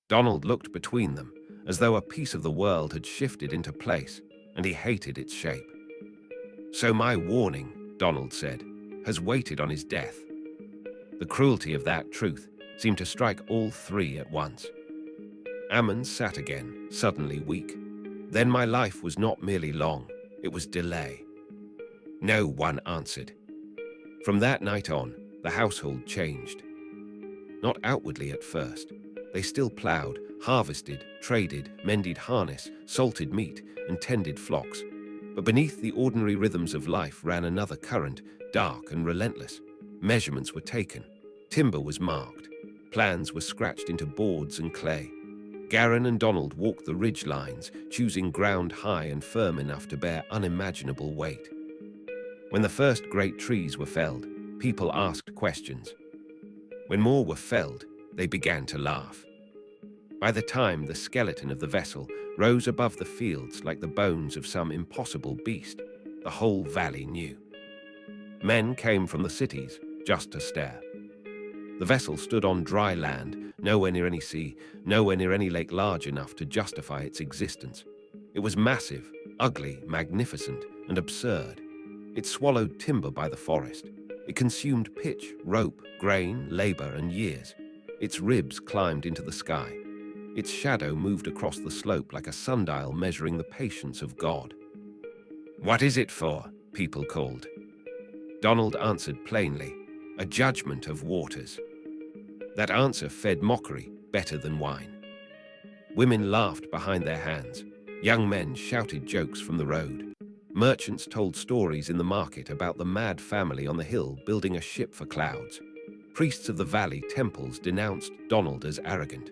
Donald looked between them, as though a piece of the world had shifted into place, and he hated its shape. "So my warning," Donald said, "has waited on his death." The cruelty of that truth seemed to strike all three at once. Ammon sat again, suddenly weak. "Then my life was not merely long, it was delay." No one answered. From that night on, the household changed. Not outwardly at first. They still ploughed, harvested, traded, mended harness, salted meat, and tended flocks. But beneath the ordinary rhythms of life ran another current, dark and relentless. Measurements were taken. Timber was marked. Plans were scratched into boards and clay. Garin and Donald walked the ridge lines, choosing ground high and firm enough to bear unimaginable weight. When the first great trees were felled, people asked questions. When more were felled, they began to laugh. By the time the skeleton of the vessel rose above the fields like the bones of some impossible beast, the whole valley knew. Men came from the cities just to stare. The vessel stood on dry land, nowhere near any sea, nowhere near any lake large enough to justify its existence. It was massive, ugly, magnificent, and absurd. It swallowed timber by the forest. It consumed pitch, rope, grain, labor, and years. Its ribs climbed into the sky. Its shadow moved across the slope like a sundial measuring the patience of God. "What is it for?" people called. Donald answered plainly, "A judgment of waters." That answer fed mockery better than wine. Women laughed behind their hands. Young men shouted jokes from the road. Merchants told stories in the market about the mad family on the hill building a ship for clouds. Priests of the valley temples denounced Donald as arrogant.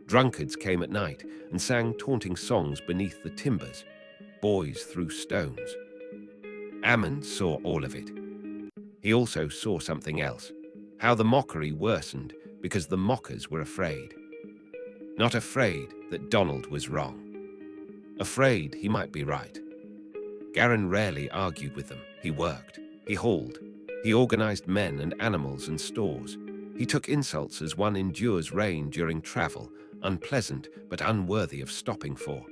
Drunkards came at night and sang taunting songs beneath the timbers. Boys threw stones. Ammon saw all of it. He also saw something else, how the mockery worsened because the mockers were afraid. Not afraid that Donald was wrong. Afraid he might be right. Garin rarely argued with them. He worked. He hauled. He organized men and animals and stores. He took insults as one endures rain during travel, unpleasant but unworthy of stopping for.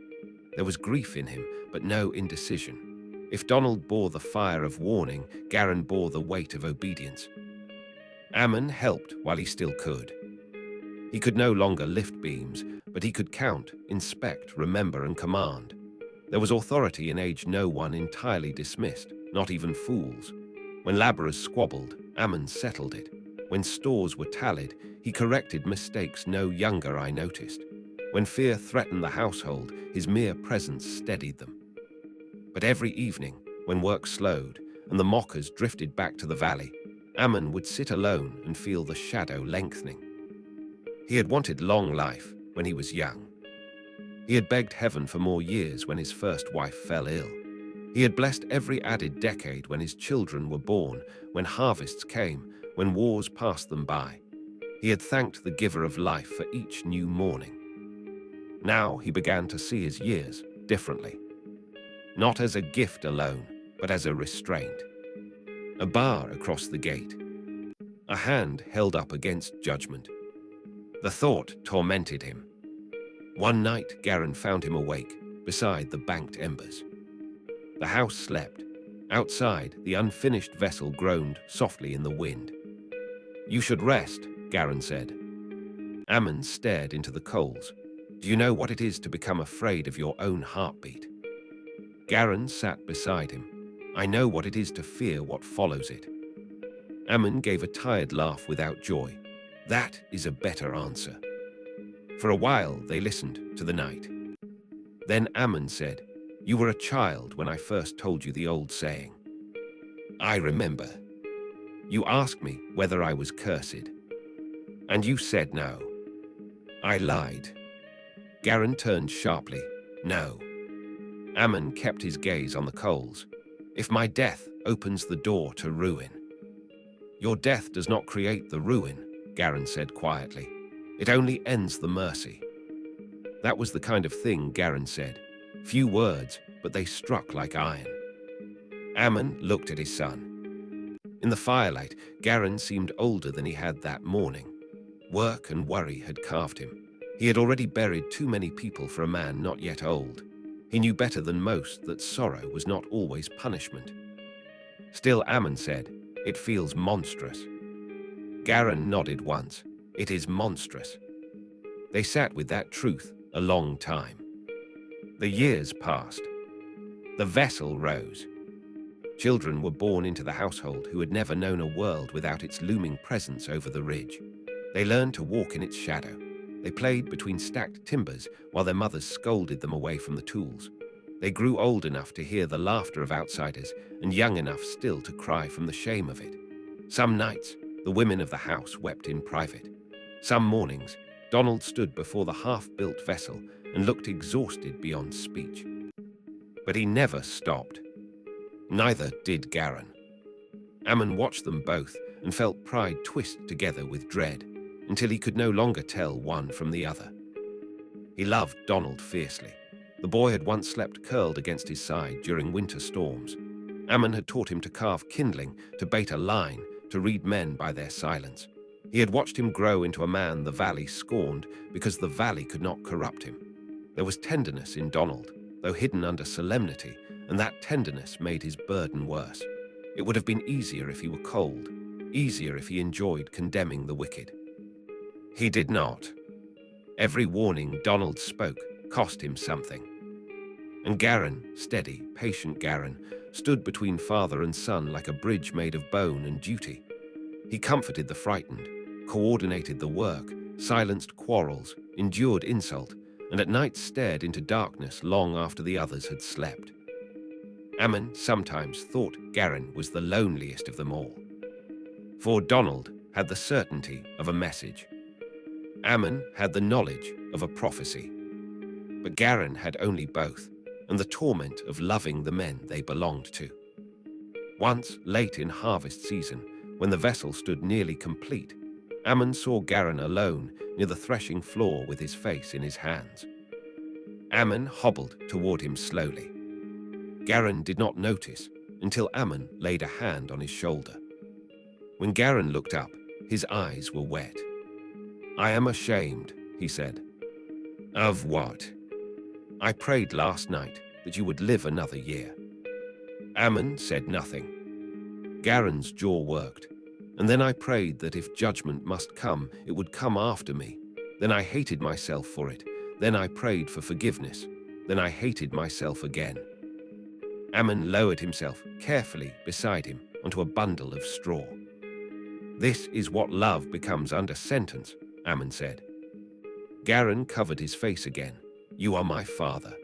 There was grief in him, but no indecision. If Donald bore the fire of warning, Garin bore the weight of obedience. Ammon helped while he still could. He could no longer lift beams, but he could count, inspect, remember, and command. There was authority in age no one entirely dismissed, not even fools. When laborers squabbled, Ammon settled it. When stores were tallied, he corrected mistakes no younger eye noticed. When fear threatened the household, his mere presence steadied them. But every evening, when work slowed and the mockers drifted back to the valley, Ammon would sit alone and feel the shadow lengthening. He had wanted long life when he was young. He had begged heaven for more years when his first wife fell ill. He had blessed every added decade when his children were born, when harvests came, when wars passed them by. He had thanked the giver of life for each new morning. Now he began to see his years differently. Not as a gift alone, but as a restraint. A bar across the gate. A hand held up against judgment. The thought tormented him. One night, Garin found him awake, beside the banked embers. The house slept. Outside, the unfinished vessel groaned softly in the wind. "You should rest," Garin said. Ammon stared into the coals. "Do you know what it is to become afraid of your own heartbeat?" Garin sat beside him. "I know what it is to fear what follows it." Ammon gave a tired laugh without joy. "That is a better answer." For a while, they listened to the night. Then Ammon said, "You were a child when I first told you the old saying." "I remember. You asked me whether I was cursed. And you said no." "I lied." Garin turned sharply. "No." Ammon kept his gaze on the coals. "If my death opens the door to ruin." "Your death does not create the ruin," Garin said quietly. "It only ends the mercy." That was the kind of thing Garin said. Few words, but they struck like iron. Ammon looked at his son. In the firelight, Garin seemed older than he had that morning. Work and worry had carved him. He had already buried too many people for a man not yet old. He knew better than most that sorrow was not always punishment. Still, Ammon said, "It feels monstrous." Garin nodded once. "It is monstrous." They sat with that truth a long time. The years passed. The vessel rose. Children were born into the household who had never known a world without its looming presence over the ridge. They learned to walk in its shadow. They played between stacked timbers while their mothers scolded them away from the tools. They grew old enough to hear the laughter of outsiders and young enough still to cry from the shame of it. Some nights, the women of the house wept in private. Some mornings, Donald stood before the half-built vessel and looked exhausted beyond speech. But he never stopped. Neither did Garin. Ammon watched them both and felt pride twist together with dread until he could no longer tell one from the other. He loved Donald fiercely. The boy had once slept curled against his side during winter storms. Ammon had taught him to carve kindling, to bait a line, to read men by their silence. He had watched him grow into a man the valley scorned because the valley could not corrupt him. There was tenderness in Donald, though hidden under solemnity, and that tenderness made his burden worse. It would have been easier if he were cold, easier if he enjoyed condemning the wicked. He did not. Every warning Donald spoke cost him something. And Garin, steady, patient Garin, stood between father and son like a bridge made of bone and duty. He comforted the frightened, coordinated the work, silenced quarrels, endured insult, and at night stared into darkness long after the others had slept. Ammon sometimes thought Garin was the loneliest of them all. For Donald had the certainty of a message. Ammon had the knowledge of a prophecy. But Garin had only both, and the torment of loving the men they belonged to. Once, late in harvest season, when the vessel stood nearly complete, Ammon saw Garin alone near the threshing floor with his face in his hands. Ammon hobbled toward him slowly. Garin did not notice until Ammon laid a hand on his shoulder. When Garin looked up, his eyes were wet. "I am ashamed," he said. "Of what?" "I prayed last night that you would live another year." Ammon said nothing. Garin's jaw worked. "And then I prayed that if judgment must come, it would come after me. Then I hated myself for it. Then I prayed for forgiveness. Then I hated myself again." Ammon lowered himself carefully beside him onto a bundle of straw. "This is what love becomes under sentence," Ammon said. Garin covered his face again. "You are my father.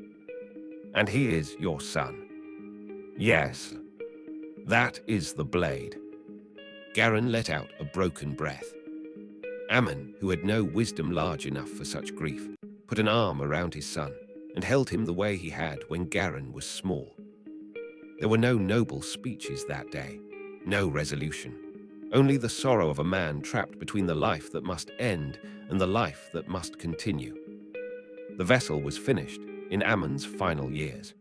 And he is your son." "Yes. That is the blade." Garin let out a broken breath. Ammon, who had no wisdom large enough for such grief, put an arm around his son and held him the way he had when Garin was small. There were no noble speeches that day, no resolution, only the sorrow of a man trapped between the life that must end and the life that must continue. The vessel was finished in Ammon's final years.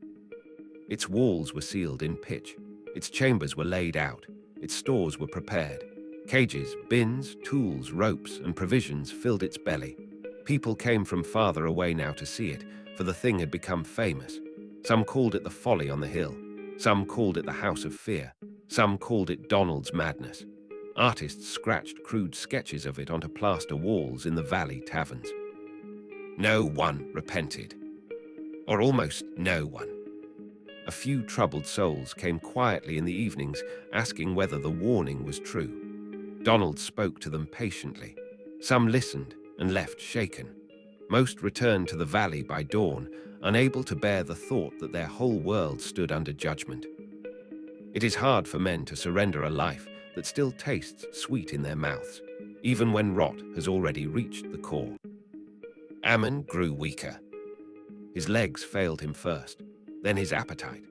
Its walls were sealed in pitch, its chambers were laid out, its stores were prepared. Cages, bins, tools, ropes, and provisions filled its belly. People came from farther away now to see it, for the thing had become famous. Some called it the Folly on the Hill. Some called it the House of Fear. Some called it Donald's Madness. Artists scratched crude sketches of it onto plaster walls in the valley taverns. No one repented. Or almost no one. A few troubled souls came quietly in the evenings, asking whether the warning was true. Donald spoke to them patiently. Some listened and left shaken. Most returned to the valley by dawn, unable to bear the thought that their whole world stood under judgment. It is hard for men to surrender a life that still tastes sweet in their mouths, even when rot has already reached the core. Ammon grew weaker. His legs failed him first, then his appetite.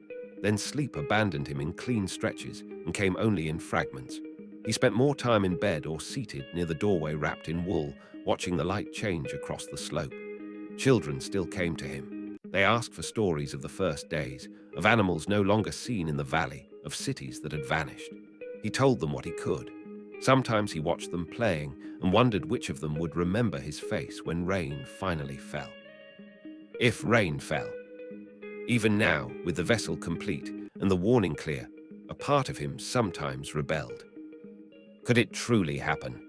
Then sleep abandoned him in clean stretches and came only in fragments. He spent more time in bed or seated near the doorway wrapped in wool, watching the light change across the slope. Children still came to him. They asked for stories of the first days, of animals no longer seen in the valley, of cities that had vanished. He told them what he could. Sometimes he watched them playing and wondered which of them would remember his face when rain finally fell. If rain fell. Even now, with the vessel complete and the warning clear, a part of him sometimes rebelled. Could it truly happen?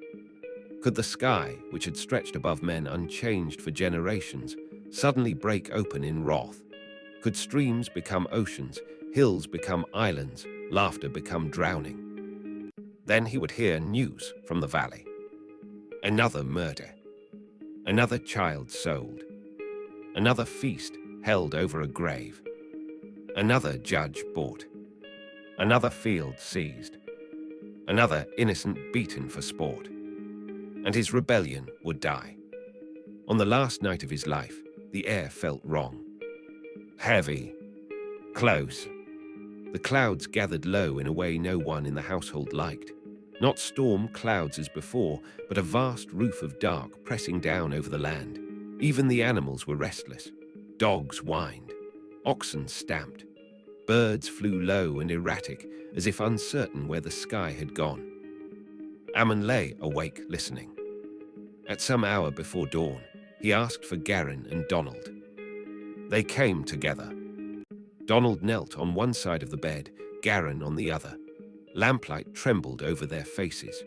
Could the sky, which had stretched above men unchanged for generations, suddenly break open in wrath? Could streams become oceans, hills become islands, laughter become drowning? Then he would hear news from the valley. Another murder. Another child sold. Another feast held over a grave. Another judge bought. Another field seized. Another innocent beaten for sport. And his rebellion would die. On the last night of his life, the air felt wrong. Heavy. Close. The clouds gathered low in a way no one in the household liked. Not storm clouds as before, but a vast roof of dark pressing down over the land. Even the animals were restless. Dogs whined. Oxen stamped. Birds flew low and erratic, as if uncertain where the sky had gone. Ammon lay awake, listening. At some hour before dawn, he asked for Garin and Donald. They came together. Donald knelt on one side of the bed, Garin on the other. Lamplight trembled over their faces.